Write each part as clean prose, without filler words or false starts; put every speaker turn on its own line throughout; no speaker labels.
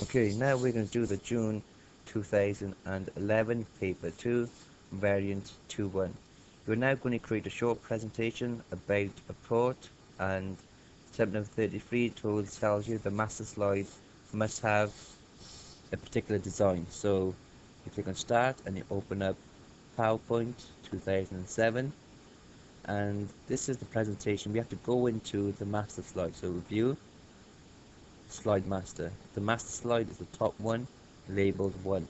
Okay, now we're going to do the June 2011 paper 2 variant 2-1. We're now going to create a short presentation about a port, and step number 33 tells you the master slide must have a particular design. So you click on start and you open up PowerPoint 2007, and this is the presentation. We have to go into the master slide. So view, slide master. The master slide is the top one, labeled 1.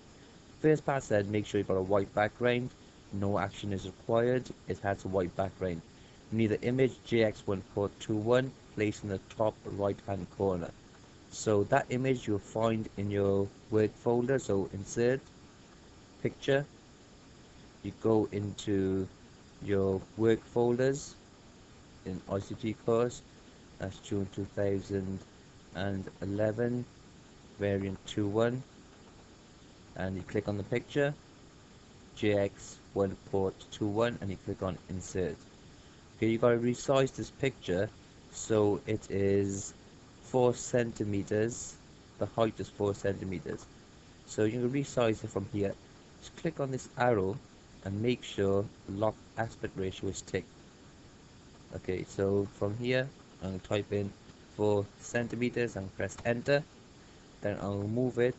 First part said make sure you've got a white background. No action is required. It has a white background. You need the image JX1 port 21 placed in the top right hand corner. So that image you'll find in your work folder. So insert, picture. You go into your work folders in ICT course. That's June 2011 variant 2.1, and you click on the picture JX1 port 2.1 and you click on insert. Okay, you got to resize this picture so it is 4 centimeters. The height is 4 centimeters. So you can resize it from here. Just click on this arrow and make sure lock aspect ratio is ticked. Okay, so from here I'm going to type in 4 centimeters and press enter. Then I'll move it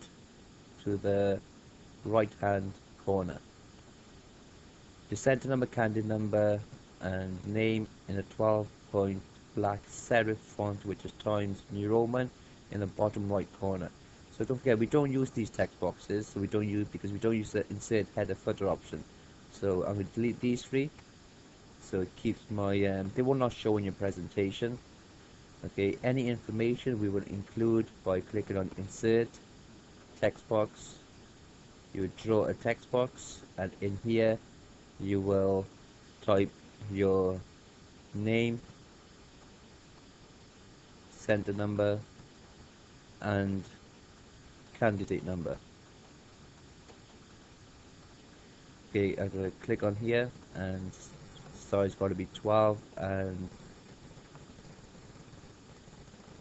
to the right hand corner. The center number, candidate number, and name in a 12-point black serif font, which is Times New Roman, in the bottom right corner. So don't forget, we don't use these text boxes, so we don't use the insert header footer option. So I'm going to delete these three, so it keeps my they will not show in your presentation. Okay, any information we will include by clicking on insert text box. You would draw a text box, and in here you will type your name, center number, and candidate number. Okay, I'm going to click on here, and size got to be 12, and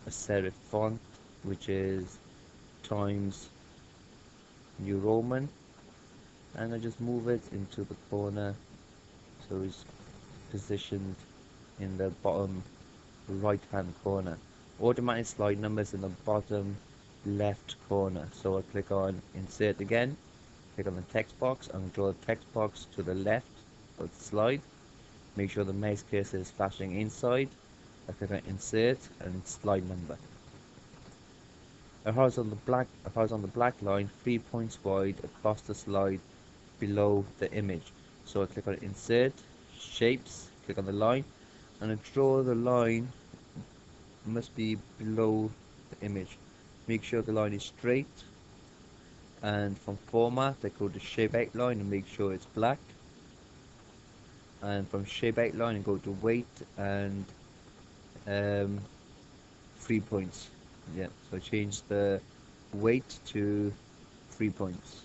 a serif font, which is Times New Roman, and I just move it into the corner so it's positioned in the bottom right hand corner. Automatic slide numbers in the bottom left corner. So I click on insert again, click on the text box and draw the text box to the left of the slide. Make sure the mouse cursor is flashing inside. I click on insert and slide number. A horizontal black line 3 points wide across the slide below the image. So I click on insert, shapes, click on the line, and I draw the line must be below the image. Make sure the line is straight, and from format I go to shape outline and make sure it's black, and from shape outline I go to weight and 3 points. Yeah, so I change the weight to 3 points.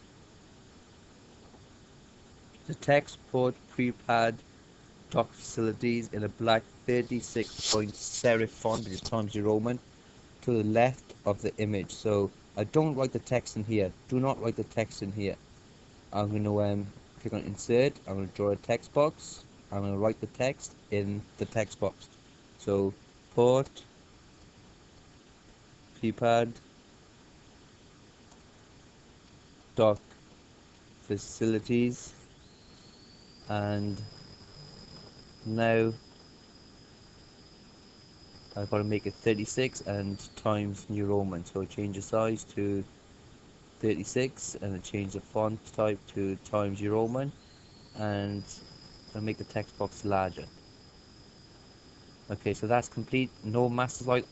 The text port prepad dock facilities in a black 36-point serif font, which is Times New Roman, to the left of the image. So I don't write the text in here. Do not write the text in here. I'm going to click on insert. I'm going to draw a text box. I'm going to write the text in the text box. So port prepad dock facilities, and now I've got to make it 36 and Times New Roman, so I change the size to 36 and I change the font type to Times New Roman, and I'll make the text box larger. Okay, so that's complete. No master slide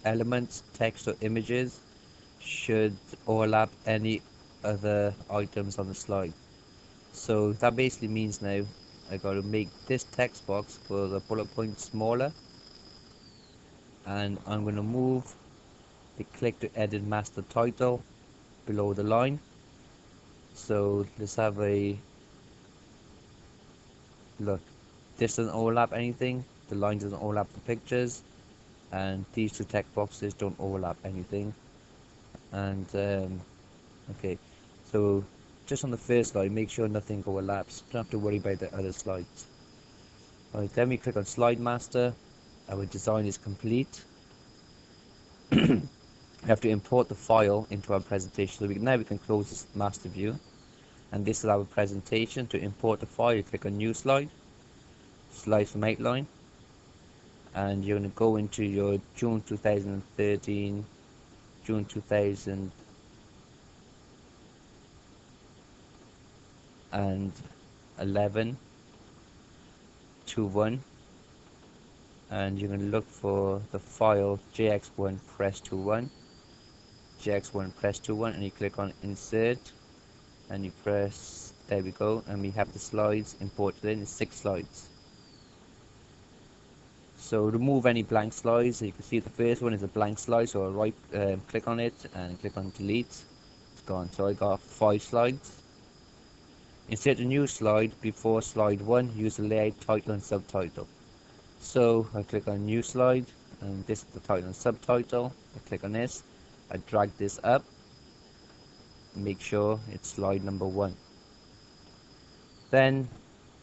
elements, text or images should overlap any other items on the slide. So that basically means now I got to make this text box for the bullet point smaller, and I'm going to move the click to edit master title below the line. So let's have a look. This doesn't overlap anything, the line doesn't overlap the pictures, and these two text boxes don't overlap anything. And okay, so just on the first slide, make sure nothing overlaps. Don't have to worry about the other slides. Alright, then we click on Slide Master. Our design is complete. We have to import the file into our presentation. So now we can close this master view. And this is our presentation. To import the file, you click on New Slide, Slide from Outline. And you're going to go into your June 2013, June 2011 2.1, and you're going to look for the file JX1 Press 2.1, JX1 Press 2.1, and you click on Insert, and you press, there we go, and we have the slides imported in. It's 6 slides. So remove any blank slides. So you can see the first one is a blank slide, so I click on it and click on Delete. It's gone. So I got 5 slides. Insert a new slide before slide 1. Use the layout, title and subtitle. So I click on New Slide, and this is the title and subtitle. I click on this. I drag this up. Make sure it's slide number 1. Then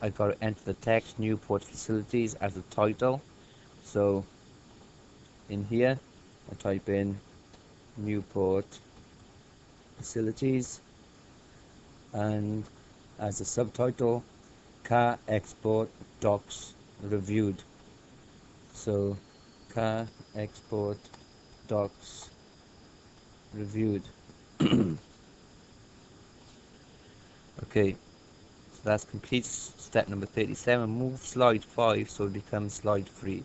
I got to enter the text Newport Facilities as the title. So in here I type in Newport Facilities, and as a subtitle, Car Export Docs Reviewed. So Car Export Docs Reviewed. Okay, so that's complete step number 37. Move slide 5 so it becomes slide 3.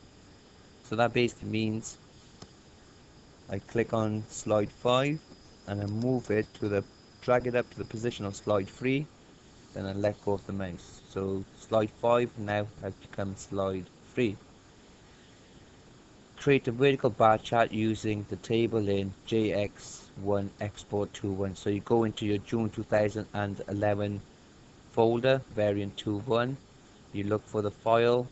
So that basically means I click on slide 5 and I move it to the, drag it up to the position of slide 3, then I let go of the mouse. So slide 5 now has become slide 3. Create a vertical bar chart using the table in JX1 Export 2.1. So you go into your June 2011 folder, variant 2.1. You look for the file.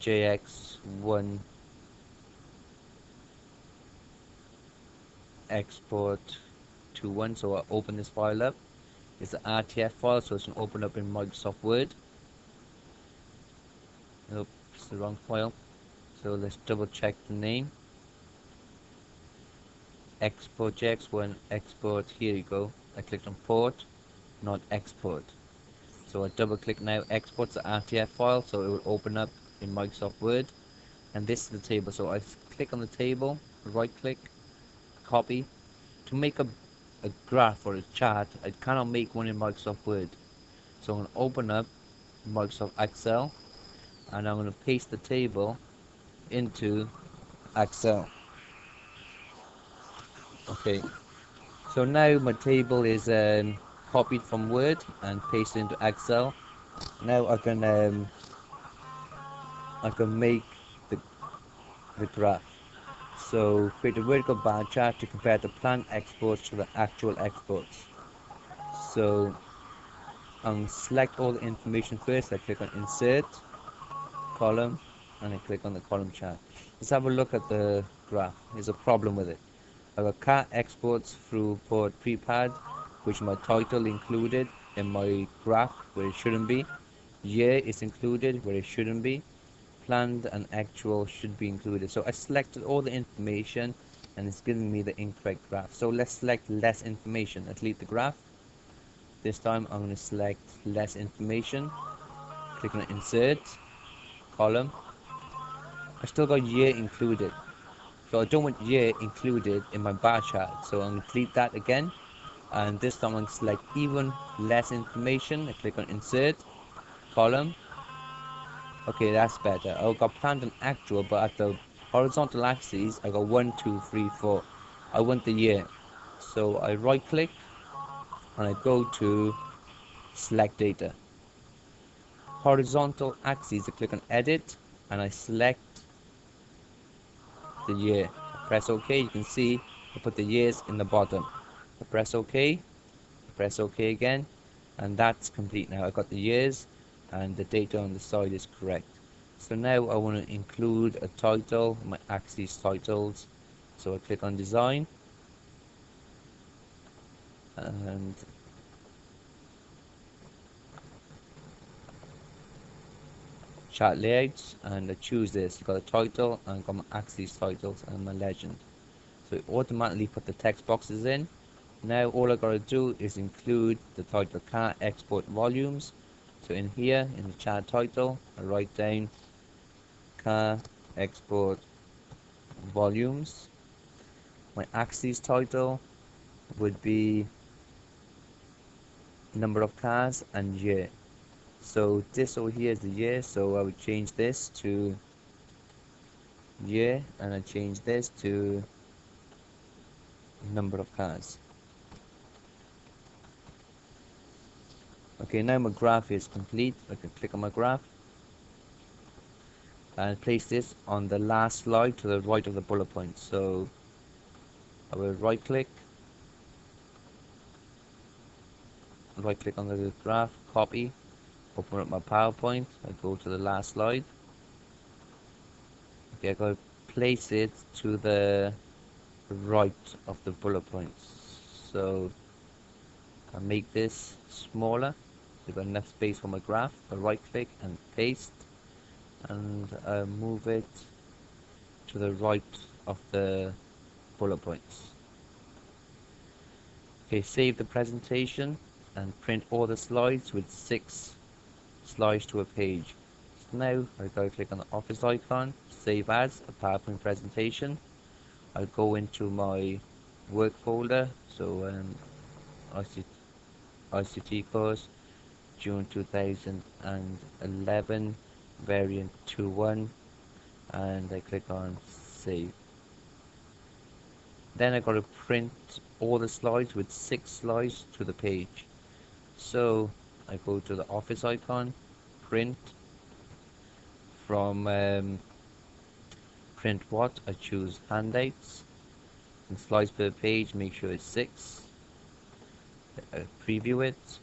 JX1 Export 2.1. So I open this file up. It's an RTF file, so it's going to open up in Microsoft Word. Nope, it's the wrong file. So let's double check the name. Export JX1 Export. Here you go. I clicked on Port, not Export. So I double click now. Export's the RTF file, so it will open up in Microsoft Word. And this is the table. So I click on the table, right click, copy. To make a graph or a chart, I cannot make one in Microsoft Word. So I'm going to open up Microsoft Excel, and I'm going to paste the table into Excel. Okay, so now my table is copied from Word and pasted into Excel. Now I can make the graph. So create a vertical bar chart to compare the planned exports to the actual exports. So select all the information first. I click on Insert, Column, and I click on the column chart. Let's have a look at the graph. There's a problem with it. I've got car exports through port prepad, which my title included in my graph where it shouldn't be. Year is included where it shouldn't be. Planned and actual should be included. So I selected all the information and it's giving me the incorrect graph. So let's select less information. Let's delete the graph. This time I'm going to select less information. Click on Insert, Column. I still got year included. So I don't want year included in my bar chart. So I'm going to delete that again. And this time I'm going to select even less information. I click on Insert, Column. Okay, that's better. I got planned and actual, but at the horizontal axis, I got 1, 2, 3, 4. I want the year. So I right click and I go to Select Data. Horizontal axis, I click on Edit and I select the year. I press OK. You can see I put the years in the bottom. I press OK. I press OK again. And that's complete now. I got the years and the data on the side is correct. So now I want to include a title, my axis titles. So I click on design and chart layouts, and I choose this. Got a title and got my axis titles and my legend. So it automatically put the text boxes in. Now all I gotta do is include the title car export volumes. So in here, in the chart title, I write down car export volumes. My axis title would be number of cars and year. So this over here is the year, so I would change this to year, and I change this to number of cars. Okay, now my graph is complete. I can click on my graph and place this on the last slide to the right of the bullet point. So I will right click on the graph, copy, open up my PowerPoint, I go to the last slide. Okay, I gotta place it to the right of the bullet points. So I make this smaller, so I've got enough space for my graph. I right click and paste, and move it to the right of the bullet points. Okay, save the presentation and print all the slides with 6 slides to a page. So now I go click on the office icon, save as a PowerPoint presentation. I'll go into my work folder, so ICT course June 2011 variant 2.1, and I click on save. Then I got to print all the slides with 6 slides to the page. So I go to the office icon, print. From print what, I choose handouts, and slides per page, make sure it's 6. Preview it,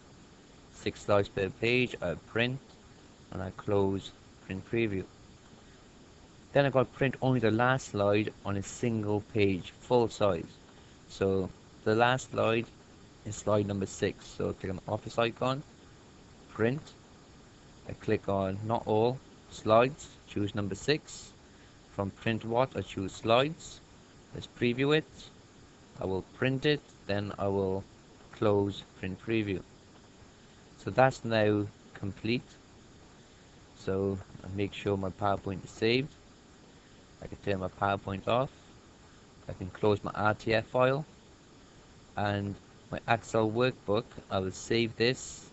6 slides per page, I print, and I close print preview. Then I got to print only the last slide on a single page, full size. So the last slide is slide number 6. So click on the office icon, print. I click on not all slides, choose number 6. From print what, I choose slides. Let's preview it. I will print it, then I will close print preview. So that's now complete. So I make sure my PowerPoint is saved. I can turn my PowerPoint off. I can close my RTF file, and my Excel workbook, I will save this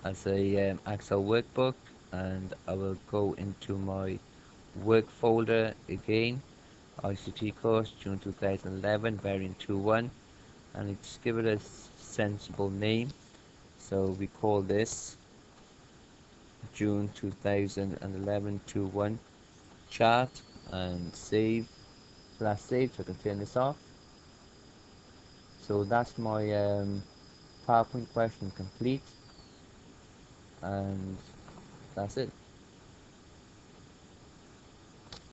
as a Excel workbook, and I will go into my work folder again, ICT course June 2011 variant 2.1, and let's give it a sensible name. So we call this June 2011 2.1 chart, and save. So that's saved, so I can turn this off. So that's my PowerPoint question complete, and that's it.